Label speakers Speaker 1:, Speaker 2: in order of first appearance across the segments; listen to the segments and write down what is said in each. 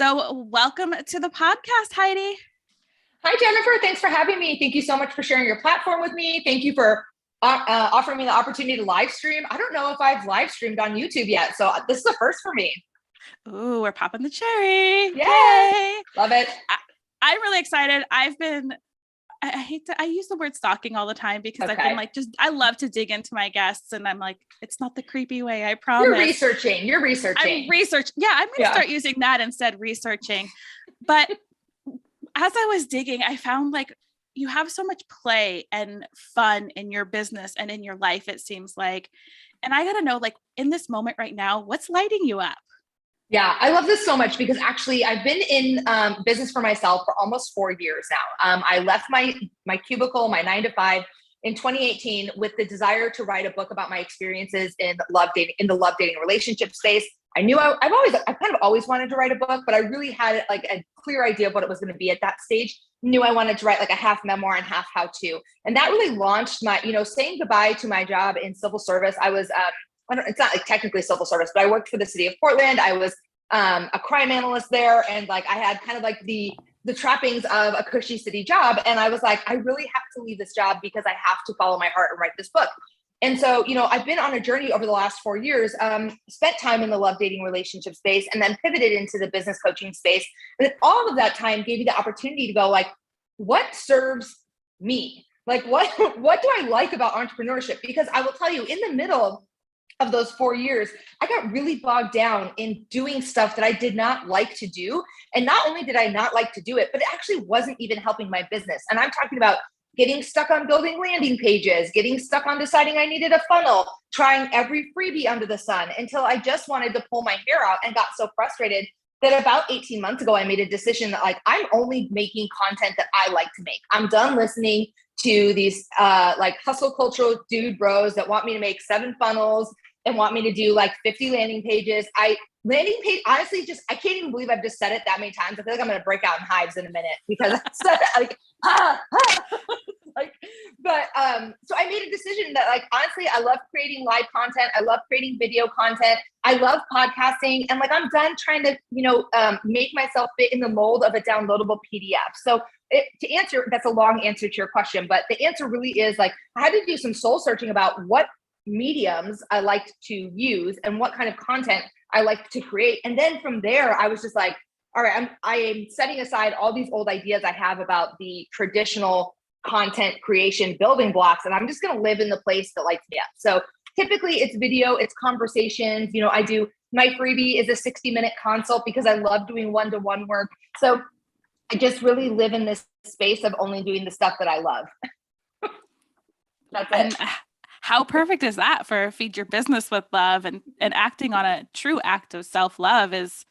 Speaker 1: So welcome to the podcast, Heidi.
Speaker 2: Hi, Jennifer. Thanks for having me. Thank you so much for sharing your platform with me. Thank you for offering me the opportunity to live stream. I don't know if I've live streamed on YouTube yet, so this is a first for me.
Speaker 1: Ooh, we're popping the cherry.
Speaker 2: Yay! Love it.
Speaker 1: I'm really excited. I use the word stalking all the time because I've been I love to dig into my guests, and I'm like, it's not the creepy way, I promise.
Speaker 2: You're researching.
Speaker 1: I'm researching. Yeah, I'm going to start using that instead, researching. But as I was digging, I found like you have so much play and fun in your business and in your life, it seems like. And I got to know, like, in this moment right now, what's lighting you up?
Speaker 2: Yeah, I love this so much because actually I've been in business for myself for almost 4 years now. I left my cubicle, my 9-to-5 in 2018 with the desire to write a book about my experiences in the love dating relationship space. I knew I've kind of always wanted to write a book, but I really had like a clear idea of what it was going to be at that stage. Knew I wanted to write like a half memoir and half how-to. And that really launched my, saying goodbye to my job in civil service. I was, it's not like technically civil service, but I worked for the city of Portland. I was a crime analyst there. And like, I had kind of like the trappings of a cushy city job. And I was like, I really have to leave this job because I have to follow my heart and write this book. And so, I've been on a journey over the last 4 years, spent time in the love dating relationship space, and then pivoted into the business coaching space. And all of that time gave me the opportunity to go like, what serves me? Like, what do I like about entrepreneurship? Because I will tell you, in the middle of those 4 years, I got really bogged down in doing stuff that I did not like to do. And not only did I not like to do it, but it actually wasn't even helping my business. And I'm talking about getting stuck on building landing pages, getting stuck on deciding I needed a funnel, trying every freebie under the sun until I just wanted to pull my hair out and got so frustrated that about 18 months ago, I made a decision that like, I'm only making content that I like to make. I'm done listening to these like hustle cultural dude bros that want me to make 7 funnels and want me to do like 50 landing pages. Honestly, I can't even believe I've just said it that many times. I feel like I'm going to break out in hives in a minute because I said it like, so I made a decision that like, honestly, I love creating live content. I love creating video content. I love podcasting. And like, I'm done trying to, make myself fit in the mold of a downloadable PDF. So to answer, that's a long answer to your question, but the answer really is like, I had to do some soul searching about what mediums I liked to use and what kind of content I like to create. And then from there, I was just like, all right, I am setting aside all these old ideas I have about the traditional content creation building blocks, and I'm just going to live in the place that lights me up. So typically it's video, it's conversations. I do, my freebie is a 60-minute consult because I love doing one-to-one work. So I just really live in this space of only doing the stuff that I love. That's it.
Speaker 1: And how perfect is that for Feed Your Business with Love, and acting on a true act of self-love is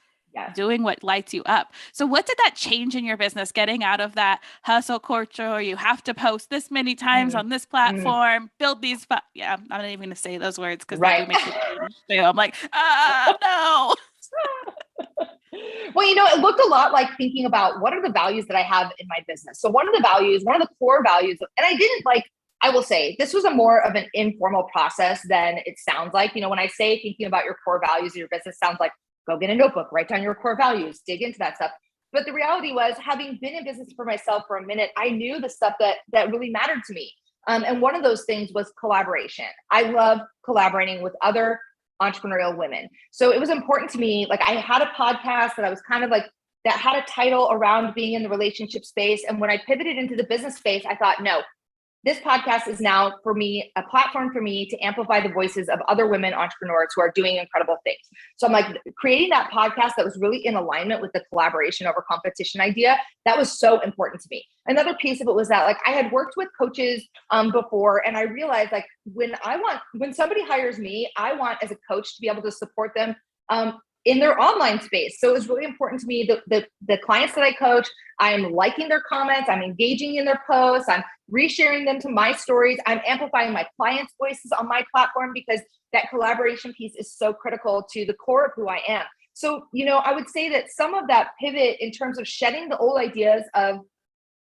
Speaker 1: doing what lights you up. So what did that change in your business, getting out of that hustle culture, or you have to post this many times on this platform, build these, I'm not even going to say those words because they do make me cringe. I'm like, no.
Speaker 2: Well, it looked a lot like thinking about what are the values that I have in my business. So one of the core values, and I will say this was a more of an informal process than it sounds like. When I say thinking about your core values of your business, sounds like go get a notebook, write down your core values, dig into that stuff. But the reality was, having been in business for myself for a minute, I knew the stuff that really mattered to me. And one of those things was collaboration. I love collaborating with other entrepreneurial women. So it was important to me. Like, I had a podcast that I was kind of like, that had a title around being in the relationship space. And when I pivoted into the business space, I thought, no, this podcast is now for me, a platform for me to amplify the voices of other women entrepreneurs who are doing incredible things. So I'm like, creating that podcast that was really in alignment with the collaboration over competition idea, that was so important to me. Another piece of it was that like, I had worked with coaches before, and I realized like, when somebody hires me, I want as a coach to be able to support them in their online space. So it was really important to me, the clients that I coach, I'm liking their comments, I'm engaging in their posts, I'm resharing them to my stories, I'm amplifying my clients' voices on my platform, because that collaboration piece is so critical to the core of who I am. So, I would say that some of that pivot in terms of shedding the old ideas of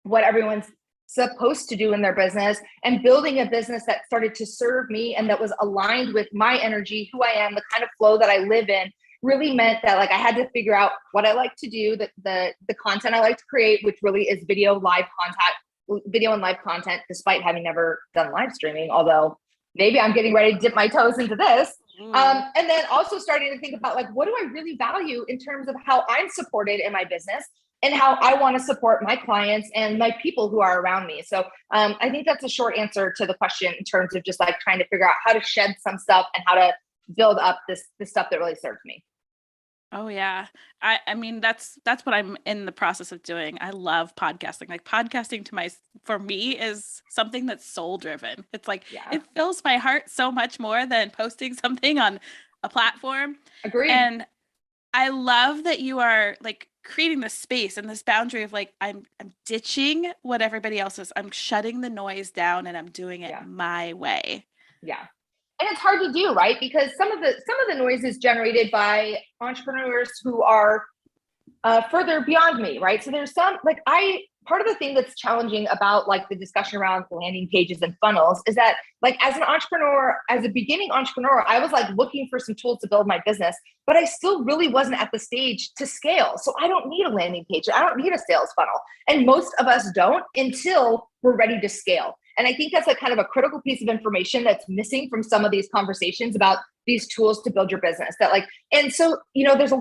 Speaker 2: what everyone's supposed to do in their business and building a business that started to serve me and that was aligned with my energy, who I am, the kind of flow that I live in, really meant that like I had to figure out what I like to do, the content I like to create, which really is video and live content, despite having never done live streaming, although maybe I'm getting ready to dip my toes into this. And then also starting to think about like, what do I really value in terms of how I'm supported in my business and how I want to support my clients and my people who are around me. So I think that's a short answer to the question in terms of just like trying to figure out how to shed some stuff and how to build up this stuff that really serves me.
Speaker 1: Oh yeah. I mean, that's what I'm in the process of doing. I love podcasting. Like podcasting for me is something that's soul driven. It's like, it fills my heart so much more than posting something on a platform.
Speaker 2: Agreed.
Speaker 1: And I love that you are like creating this space and this boundary of like, I'm ditching what everybody else is. I'm shutting the noise down and I'm doing it my way.
Speaker 2: Yeah. And it's hard to do, right? Because some of the noise is generated by entrepreneurs who are further beyond me, right? So there's some like part of the thing that's challenging about like the discussion around landing pages and funnels is that like as an entrepreneur, as a beginning entrepreneur, I was like looking for some tools to build my business, but I still really wasn't at the stage to scale. So I don't need a landing page. I don't need a sales funnel. And most of us don't until we're ready to scale. And I think that's a kind of a critical piece of information that's missing from some of these conversations about these tools to build your business that like, and so, you know, there is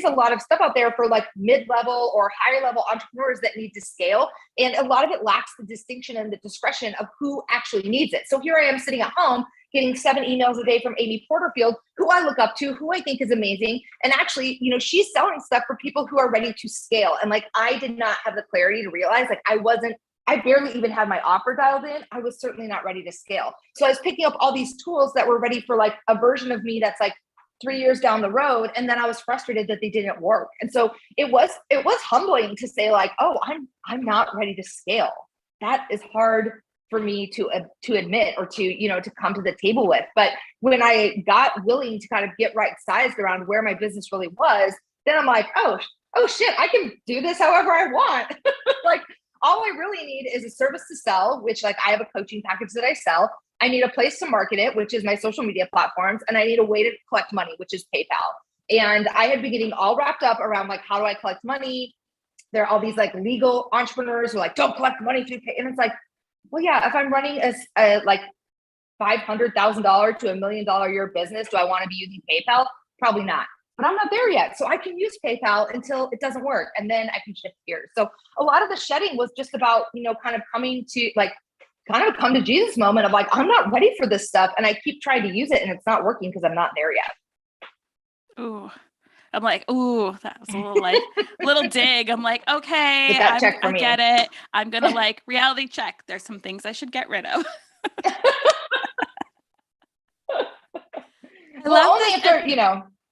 Speaker 2: a lot of stuff out there for like mid-level or higher level entrepreneurs that need to scale. And a lot of it lacks the distinction and the discretion of who actually needs it. So here I am sitting at home getting 7 emails a day from Amy Porterfield, who I look up to, who I think is amazing. And actually, you know, she's selling stuff for people who are ready to scale. And like, I did not have the clarity to realize like I barely even had my offer dialed in. I was certainly not ready to scale. So I was picking up all these tools that were ready for like a version of me that's like 3 years down the road. And then I was frustrated that they didn't work. And so it was humbling to say like, oh, I'm not ready to scale. That is hard for me to admit or to, you know, to come to the table with. But when I got willing to kind of get right sized around where my business really was, then I'm like, oh shit, I can do this however I want. Like, all I really need is a service to sell, which like I have a coaching package that I sell. I need a place to market it, which is my social media platforms. And I need a way to collect money, which is PayPal. And I had been getting all wrapped up around like, how do I collect money? There are all these like legal entrepreneurs who are like, don't collect money through pay. And it's like, well, yeah, if I'm running a like $500,000 to $1 million a year business, do I want to be using PayPal? Probably not. But I'm not there yet. So I can use PayPal until it doesn't work. And then I can shift gears. So a lot of the shedding was just about, you know, kind of coming to like, kind of come to Jesus moment of like, I'm not ready for this stuff. And I keep trying to use it and it's not working because I'm not there yet.
Speaker 1: Ooh, I'm like, ooh, that was a little like little dig. I'm like, okay, I get it. I'm going to like reality check. There's some things I should get rid of.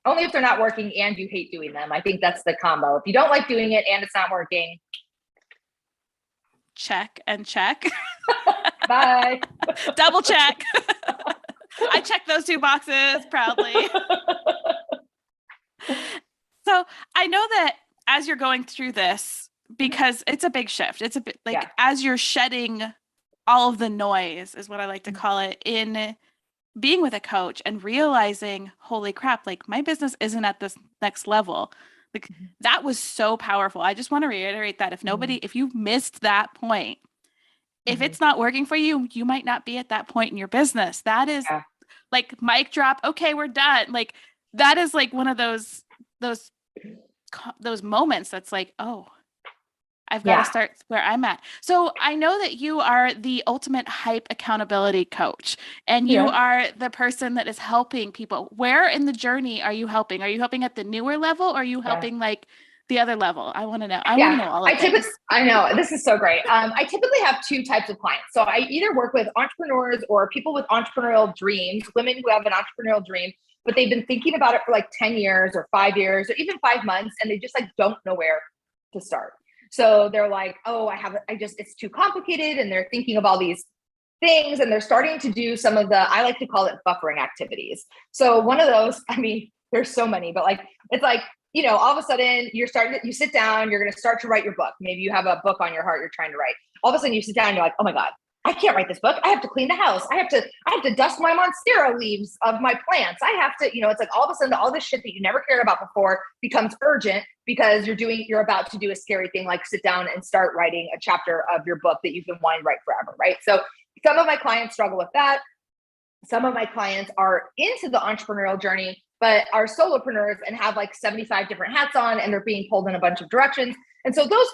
Speaker 2: Only if they're not working and you hate doing them. I think that's the combo. If you don't like doing it and it's not working.
Speaker 1: Check and check.
Speaker 2: Bye.
Speaker 1: Double check. I check those 2 boxes proudly. So I know that as you're going through this, because it's a big shift, it's a bit like as you're shedding all of the noise is what I like to call it in being with a coach and realizing, holy crap, like my business isn't at this next level. Like that was so powerful. I just want to reiterate that if you missed that point, if it's not working for you, you might not be at that point in your business. That is like mic drop. Okay, we're done. Like that is like one of those moments that's like, oh, I've got to start where I'm at. So I know that you are the ultimate hype accountability coach and you are the person that is helping people. Where in the journey are you helping? Are you helping at the newer level or are you helping like the other level? I want to know. I want to know all of this.
Speaker 2: I know. This is so great. I typically have 2 types of clients. So I either work with entrepreneurs or people with entrepreneurial dreams, women who have an entrepreneurial dream, but they've been thinking about it for like 10 years or 5 years or even 5 months. And they just like don't know where to start. So they're like, oh, it's too complicated. And they're thinking of all these things and they're starting to do some of I like to call it buffering activities. So one of those, I mean, there's so many, but like, it's like, you know, all of a sudden you sit down, you're going to start to write your book. Maybe you have a book on your heart you're trying to write. All of a sudden you sit down and you're like, oh my God, I can't write this book. I have to clean the house. I have to dust my Monstera leaves of my plants. I have to, it's like all of a sudden all this shit that you never cared about before becomes urgent because you're about to do a scary thing, like sit down and start writing a chapter of your book that you've been wanting to write forever, right? So some of my clients struggle with that. Some of my clients are into the entrepreneurial journey, but are solopreneurs and have like 75 different hats on, and they're being pulled in a bunch of directions. And so those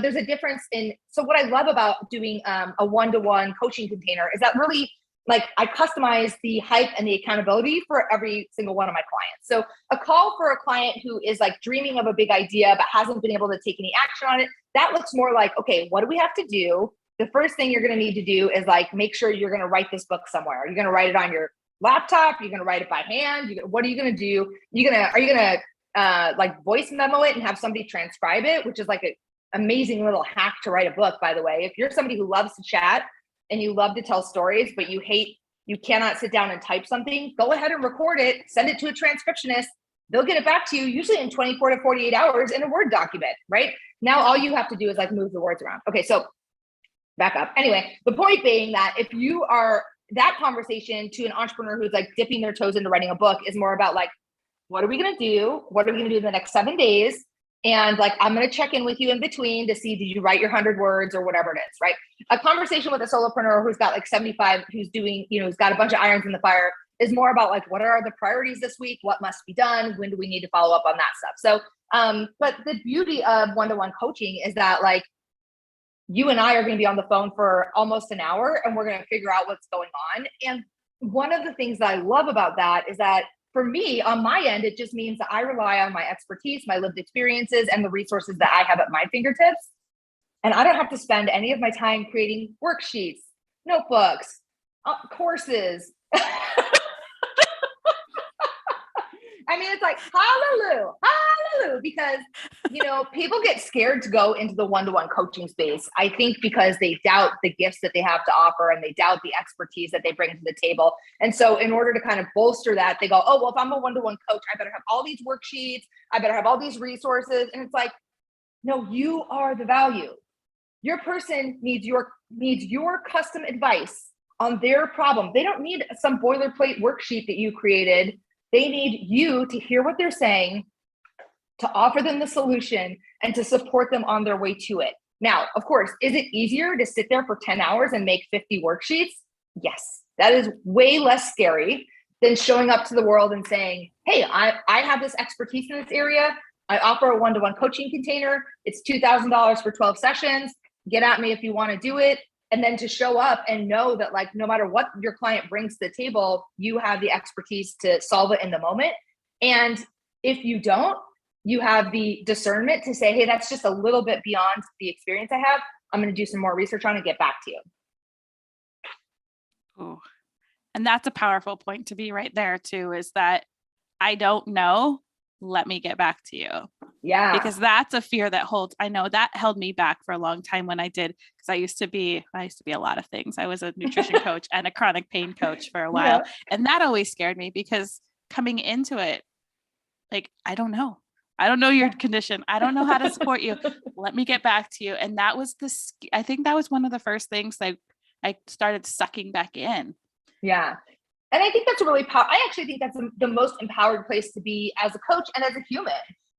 Speaker 2: there's a difference so what I love about doing a one-to-one coaching container is that really like I customize the hype and the accountability for every single one of my clients. So a call for a client who is like dreaming of a big idea, but hasn't been able to take any action on it, that looks more like, okay, what do we have to do? The first thing you're going to need to do is like, make sure you're going to write this book somewhere. You're going to write it on your laptop. You're going to write it by hand. What are you going to do? Are you going to like voice memo it and have somebody transcribe it, which is like an amazing little hack to write a book, by the way. If you're somebody who loves to chat and you love to tell stories, but you cannot sit down and type something, go ahead and record it, send it to a transcriptionist. They'll get it back to you usually in 24 to 48 hours in a Word document, right? Now, all you have to do is like move the words around. Okay. So back up. Anyway, the point being that if you are that conversation to an entrepreneur who's like dipping their toes into writing a book is more about like, what are we going to do? What are we going to do in the next 7 days? And like, I'm going to check in with you in between to see, did you write your 100 words or whatever it is, right? A conversation with a solopreneur who's got like 75, who's doing, who's got a bunch of irons in the fire is more about like, what are the priorities this week? What must be done? When do we need to follow up on that stuff? So, but the beauty of one-to-one coaching is that like, you and I are going to be on the phone for almost an hour and we're going to figure out what's going on. And one of the things that I love about that is that for me, on my end, it just means that I rely on my expertise, my lived experiences, and the resources that I have at my fingertips. And I don't have to spend any of my time creating worksheets, notebooks, courses. I mean, it's like, hallelujah, hallelujah, because, people get scared to go into the one-to-one coaching space. I think because they doubt the gifts that they have to offer and they doubt the expertise that they bring to the table. And so in order to kind of bolster that, they go, oh, well, if I'm a one-to-one coach, I better have all these worksheets. I better have all these resources. And it's like, no, you are the value. Your person needs your custom advice on their problem. They don't need some boilerplate worksheet that you created. They need you to hear what they're saying, to offer them the solution, and to support them on their way to it. Now, of course, is it easier to sit there for 10 hours and make 50 worksheets? Yes, that is way less scary than showing up to the world and saying, hey, I have this expertise in this area. I offer a one-to-one coaching container. It's $2,000 for 12 sessions. Get at me if you want to do it. And then to show up and know that like, no matter what your client brings to the table, you have the expertise to solve it in the moment. And if you don't, you have the discernment to say, hey, that's just a little bit beyond the experience I have. I'm going to do some more research on it and get back to you.
Speaker 1: Oh, and that's a powerful point to be right there too, is that I don't know, let me get back to you.
Speaker 2: Yeah.
Speaker 1: Because that's a fear that I know that held me back for a long time when I did, because I used to be a lot of things. I was a nutrition coach and a chronic pain coach for a while. Yeah. And that always scared me because coming into it, like, I don't know your condition. I don't know how to support you. Let me get back to you. And that was I think that was one of the first things I started sucking back in.
Speaker 2: Yeah. And I think that's really I actually think that's the most empowered place to be as a coach and as a human,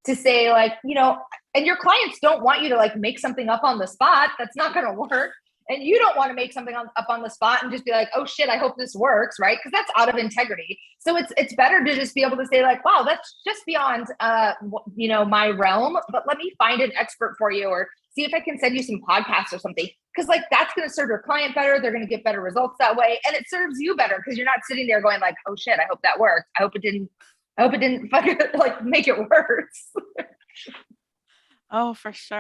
Speaker 2: to say like, and your clients don't want you to like make something up on the spot. That's not going to work. And you don't want to make something up on the spot and just be like, oh shit, I hope this works. Right. Because that's out of integrity. So it's better to just be able to say like, wow, that's just beyond, my realm, but let me find an expert for you, or see if I can send you some podcasts or something. Cause like, that's going to serve your client better. They're going to get better results that way. And it serves you better because you're not sitting there going like, oh shit, I hope that worked. I hope it didn't fucking like make it worse.
Speaker 1: Oh, for sure.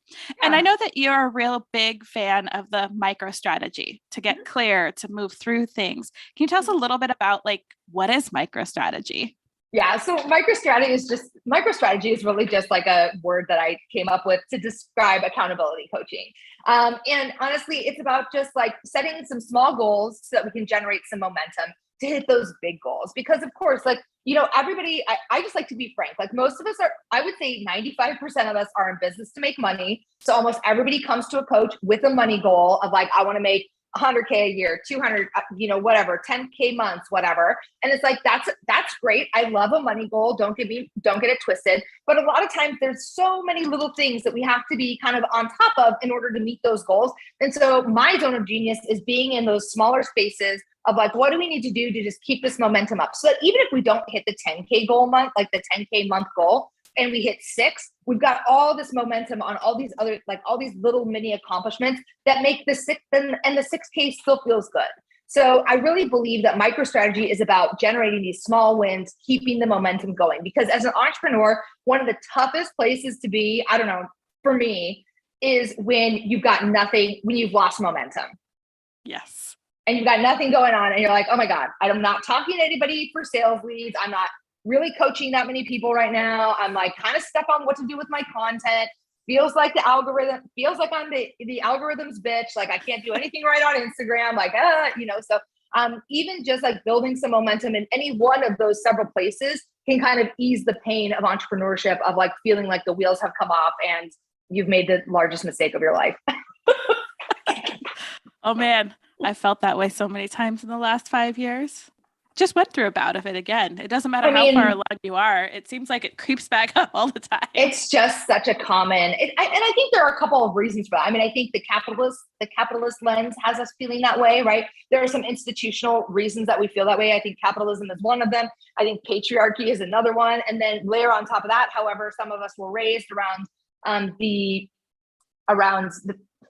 Speaker 1: Yeah. And I know that you're a real big fan of the micro strategy to get clear, to move through things. Can you tell us a little bit about like, what is micro strategy?
Speaker 2: Yeah. So micro strategy is really just like a word that I came up with to describe accountability coaching. And honestly, it's about just like setting some small goals so that we can generate some momentum to hit those big goals. Because of course, like, everybody, I just like to be frank, like most of us are, I would say 95% of us are in business to make money. So almost everybody comes to a coach with a money goal of like, I want to make 100K a year, 200, whatever, 10K months, whatever. And it's like, that's great. I love a money goal. Don't get it twisted. But a lot of times there's so many little things that we have to be kind of on top of in order to meet those goals. And so my zone of genius is being in those smaller spaces of like, what do we need to do to just keep this momentum up? So that even if we don't hit the 10K goal month, like the 10K month goal, and we hit 6, we've got all this momentum on all these other, like all these little mini accomplishments that make the 6 and the 6K still feels good. So I really believe that MicroStrategy is about generating these small wins, keeping the momentum going. Because as an entrepreneur, one of the toughest places to be, I don't know, for me, is when you've got nothing, when you've lost momentum.
Speaker 1: Yes.
Speaker 2: And you've got nothing going on and you're like, oh my God, I'm not talking to anybody for sales leads. I'm not really coaching that many people right now. I'm like kind of stuck on what to do with my content. Feels like the algorithm, feels like I'm the algorithm's bitch. Like I can't do anything right on Instagram. Like, so even just like building some momentum in any one of those several places can kind of ease the pain of entrepreneurship, of like feeling like the wheels have come off and you've made the largest mistake of your life.
Speaker 1: Oh man, I felt that way so many times in the last 5 years. Just went through a bout of it again. It doesn't matter how far along you are. It seems like it creeps back up all the time.
Speaker 2: It's just such a common, and I think there are a couple of reasons for that. I mean, I think the capitalist lens has us feeling that way, right? There are some institutional reasons that we feel that way. I think capitalism is one of them. I think patriarchy is another one. And then layer on top of that, however, some of us were raised around the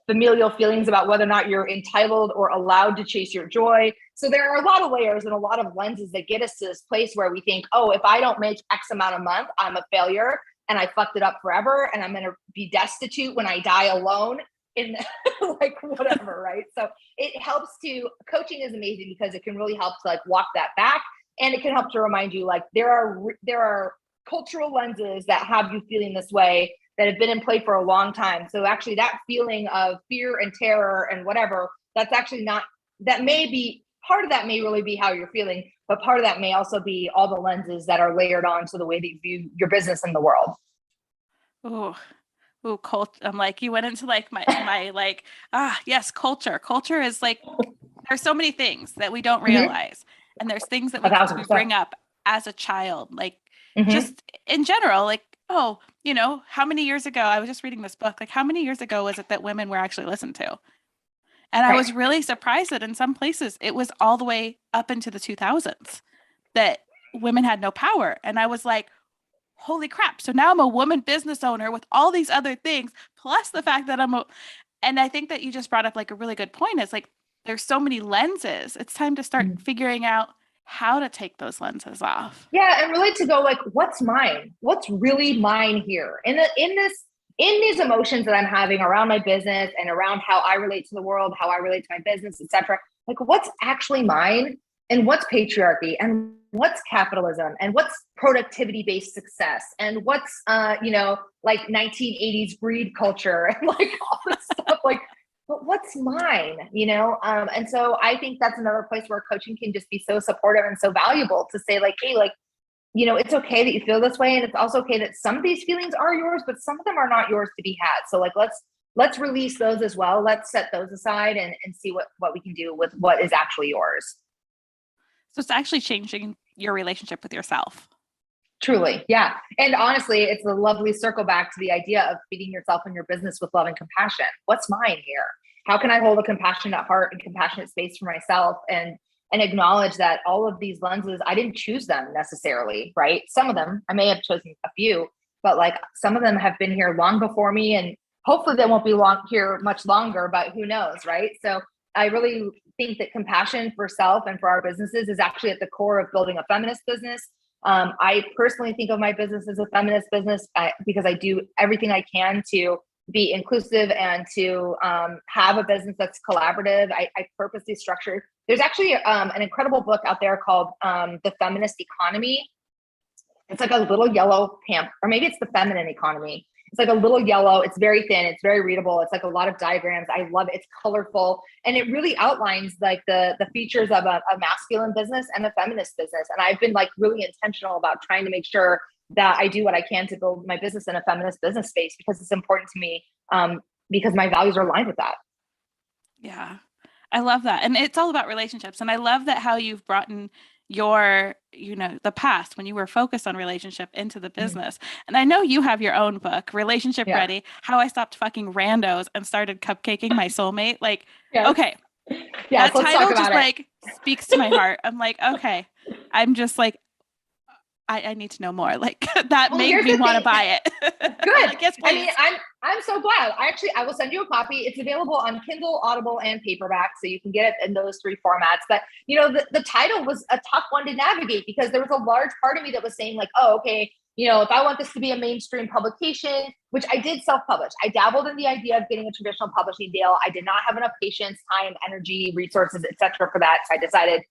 Speaker 2: familial feelings about whether or not you're entitled or allowed to chase your joy. So there are a lot of layers and a lot of lenses that get us to this place where we think, oh, if I don't make X amount a month, I'm a failure and I fucked it up forever and I'm going to be destitute when I die alone in like whatever, right? So it helps coaching is amazing because it can really help to like walk that back, and it can help to remind you like there are cultural lenses that have you feeling this way that have been in play for a long time. So actually that feeling of fear and terror and whatever, that's actually not, that may be, part of that may really be how you're feeling, but part of that may also be all the lenses that are layered on to the way that you view your business in the world.
Speaker 1: Oh, I'm like, you went into like my like, yes, culture. Culture is like, there's so many things that we don't realize. And there's things that we bring up as a child, like just in general, like, oh, how many years ago, I was just reading this book, like how many years ago was it that women were actually listened to? And I was really surprised that in some places it was all the way up into the 2000s that women had no power. And I was like, holy crap. So now I'm a woman business owner with all these other things, plus the fact that and I think that you just brought up like a really good point. It's like, there's so many lenses. It's time to start figuring out how to take those lenses off.
Speaker 2: Yeah. And really to go like, what's mine? What's really mine here? In these emotions that I'm having around my business and around how I relate to the world, how I relate to my business, etc. Like what's actually mine, and what's patriarchy, and what's capitalism, and what's productivity-based success, and what's like 1980s greed culture and like all this stuff. Like, but what's mine, and so I think that's another place where coaching can just be so supportive and so valuable to say like, hey, like, it's okay that you feel this way. And it's also okay that some of these feelings are yours, but some of them are not yours to be had. So like, let's release those as well. Let's set those aside and see what we can do with what is actually yours.
Speaker 1: So it's actually changing your relationship with yourself.
Speaker 2: Truly. Yeah. And honestly, it's a lovely circle back to the idea of feeding yourself and your business with love and compassion. What's mine here? How can I hold a compassionate heart and compassionate space for myself and acknowledge that all of these lenses, I didn't choose them necessarily, right? Some of them, I may have chosen a few, but like some of them have been here long before me, and hopefully they won't be here much longer, but who knows, right? So I really think that compassion for self and for our businesses is actually at the core of building a feminist business. I personally think of my business as a feminist business because I do everything I can to be inclusive and to have a business that's collaborative. I purposely structured. There's actually an incredible book out there called The Feminist Economy. It's like a little yellow pamphlet, or maybe it's The Feminine Economy. It's like a little yellow. It's very thin. It's very readable. It's like a lot of diagrams. I love it. It's colorful. And it really outlines like the features of a masculine business and a feminist business. And I've been like really intentional about trying to make sure that I do what I can to build my business in a feminist business space because it's important to me because my values are aligned with that.
Speaker 1: Yeah. I love that. And it's all about relationships. And I love that how you've brought in your, the past when you were focused on relationship into the business. And I know you have your own book, Relationship Ready, How I Stopped Fucking Randos and Started Cupcaking My Soulmate. Like, okay.
Speaker 2: Yes,
Speaker 1: that title just like speaks to my heart. I'm like, okay. I'm just like, I need to know more. Like that made me want to buy it.
Speaker 2: Good.
Speaker 1: Like, yes,
Speaker 2: I mean, I'm so glad. I will send you a copy. It's available on Kindle, Audible, and paperback, so you can get it in those 3 formats. But the title was a tough one to navigate because there was a large part of me that was saying like, oh, okay, if I want this to be a mainstream publication, which I did self-publish. I dabbled in the idea of getting a traditional publishing deal. I did not have enough patience, time, energy, resources, etc. for that. So I decided,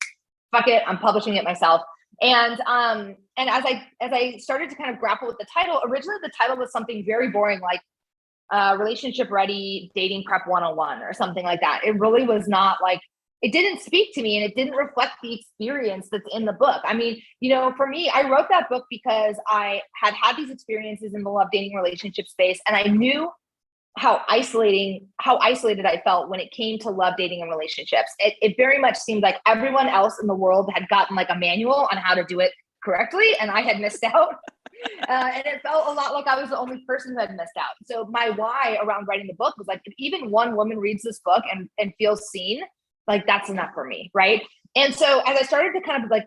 Speaker 2: fuck it, I'm publishing it myself. And as I started to kind of grapple with the title, originally the title was something very boring, like Relationship Ready Dating Prep 101 or something like that. It really was not like, it didn't speak to me and it didn't reflect the experience that's in the book. I mean, for me, I wrote that book because I had these experiences in the love dating relationship space, and I knew how isolated I felt when it came to love dating and relationships. It very much seemed like everyone else in the world had gotten like a manual on how to do it correctly, and I had missed out. And it felt a lot like I was the only person who had missed out. So my why around writing the book was like, if even one woman reads this book and feels seen, like that's enough for me, right? And so as I started to kind of like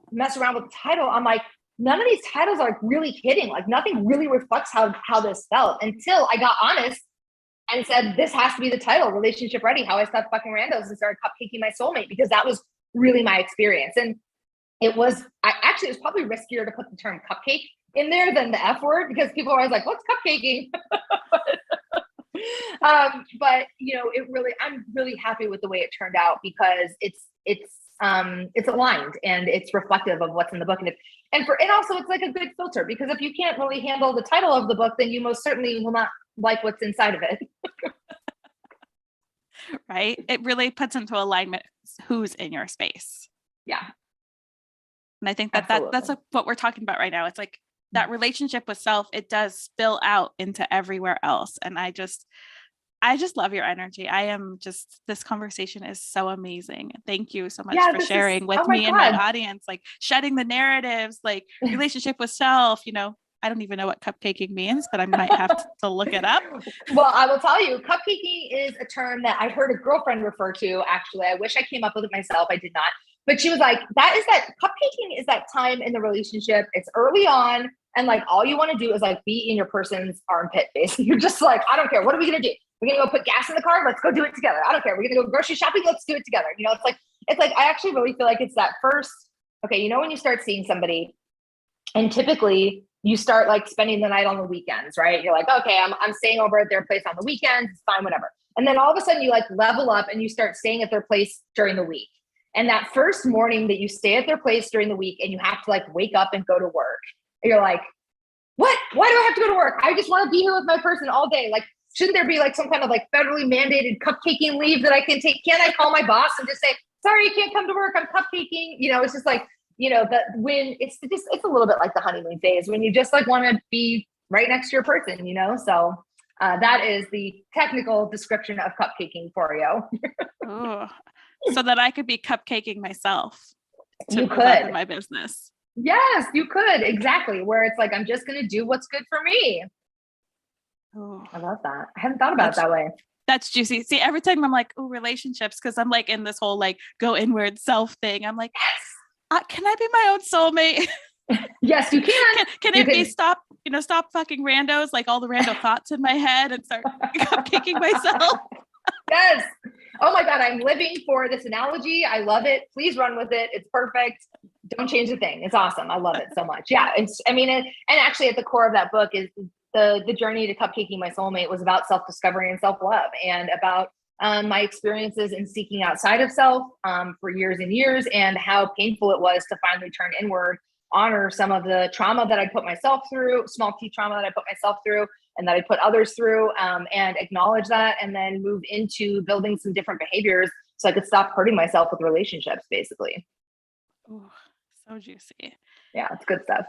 Speaker 2: mess around with the title, I'm like, none of these titles are really hitting. Like nothing really reflects how this felt until I got honest and said, this has to be the title, Relationship Ready, How I Stopped Fucking Randos and Started Cupcaking My Soulmate, because that was really my experience. And it was probably riskier to put the term cupcake in there than the F word, because people are always like, what's cupcaking? But I'm really happy with the way it turned out, because it's aligned and it's reflective of what's in the book. And also it's like a good filter, because if you can't really handle the title of the book, then you most certainly will not like what's inside of it.
Speaker 1: Right? It really puts into alignment who's in your space.
Speaker 2: Yeah.
Speaker 1: And I think that's what we're talking about right now. It's like that relationship with self, it does spill out into everywhere else. And I just love your energy. This conversation is so amazing. Thank you so much for sharing with me and my audience, like shedding the narratives, like relationship with self. I don't even know what cupcaking means, but I might have to look it up.
Speaker 2: Well, I will tell you, cupcaking is a term that I heard a girlfriend refer to. Actually, I wish I came up with it myself. I did not. But she was like, cupcaking is that time in the relationship. It's early on. And like, all you want to do is like be in your person's armpit, basically. You're just like, I don't care. What are we going to do? We're going to go put gas in the car. Let's go do it together. I don't care. We're going to go grocery shopping. Let's do it together. It's like, I actually really feel like it's that first, okay, when you start seeing somebody, and typically you start like spending the night on the weekends, right? You're like, okay, I'm staying over at their place on the weekends. It's fine, whatever. And then all of a sudden you like level up and you start staying at their place during the week. And that first morning that you stay at their place during the week and you have to like wake up and go to work, you're like, what? Why do I have to go to work? I just want to be here with my person all day. Like, shouldn't there be like some kind of like federally mandated cupcaking leave that I can take? Can't I call my boss and just say, sorry, you can't come to work, I'm cupcaking? It's just like, that when it's a little bit like the honeymoon phase when you just like want to be right next to your person, So that is the technical description of cupcaking for you.
Speaker 1: Oh, so that I could be cupcaking myself to
Speaker 2: move
Speaker 1: up in my business.
Speaker 2: Yes, you could. Exactly. Where it's like, I'm just going to do what's good for me. Oh, I love that. I hadn't thought about it that way.
Speaker 1: That's juicy. See, every time I'm like, oh, relationships, because I'm like in this whole like go inward self thing. I'm like, yes, can I be my own soulmate?
Speaker 2: Yes, you can.
Speaker 1: Can it be stop fucking randos, like all the rando thoughts in my head, and start cupcaking myself?
Speaker 2: Yes. Oh my God, I'm living for this analogy. I love it. Please run with it. It's perfect. Don't change a thing. It's awesome. I love it so much. Yeah. And actually at the core of that book is the journey to cupcaking my soulmate was about self-discovery and self-love, and about my experiences in seeking outside of self for years and years, and how painful it was to finally turn inward, honor some of the trauma that I put myself through, small T trauma that I put myself through and that I put others through, and acknowledge that, and then move into building some different behaviors so I could stop hurting myself with relationships, basically.
Speaker 1: Oh, so juicy.
Speaker 2: Yeah, it's good stuff.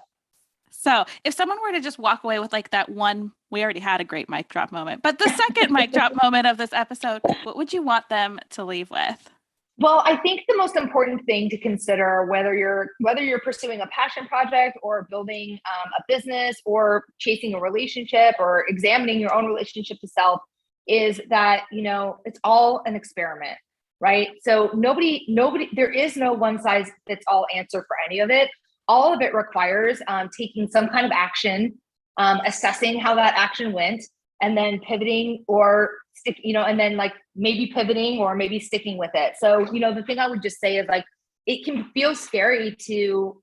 Speaker 1: So if someone were to just walk away with like that one, we already had a great mic drop moment, but the second mic drop moment of this episode, what would you want them to leave with?
Speaker 2: Well, I think the most important thing to consider, whether you're pursuing a passion project or building a business or chasing a relationship or examining your own relationship to self, is that, it's all an experiment, right? So nobody, there is no one size fits all answer for any of it. All of it requires taking some kind of action, assessing how that action went, and then pivoting or and then like maybe pivoting or maybe sticking with it. So, the thing I would just say is like, it can feel scary to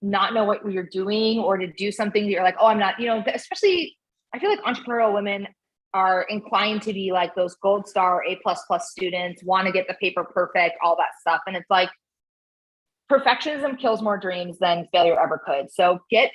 Speaker 2: not know what you're doing or to do something that you're like, oh, I'm not, especially I feel like entrepreneurial women are inclined to be like those gold star A++ students, want to get the paper perfect, all that stuff. And it's like, perfectionism kills more dreams than failure ever could. So get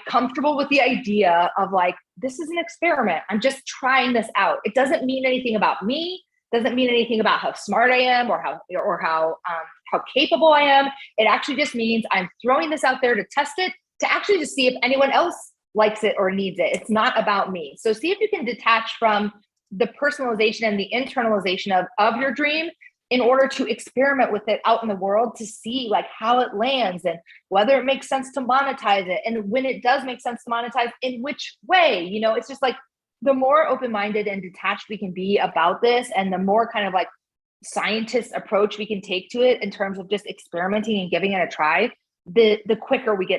Speaker 2: comfortable with the idea of like, this is an experiment. I'm just trying this out. It doesn't mean anything about me. Doesn't mean anything about how smart I am or how capable I am. It actually just means I'm throwing this out there to test it, to actually just see if anyone else likes it or needs it. It's not about me. So see if you can detach from the personalization and the internalization of your dream in order to experiment with it out in the world to see like how it lands and whether it makes sense to monetize it. And when it does make sense to monetize, in which way. It's just like, the more open-minded and detached we can be about this, and the more kind of like scientist approach we can take to it in terms of just experimenting and giving it a try, the quicker we get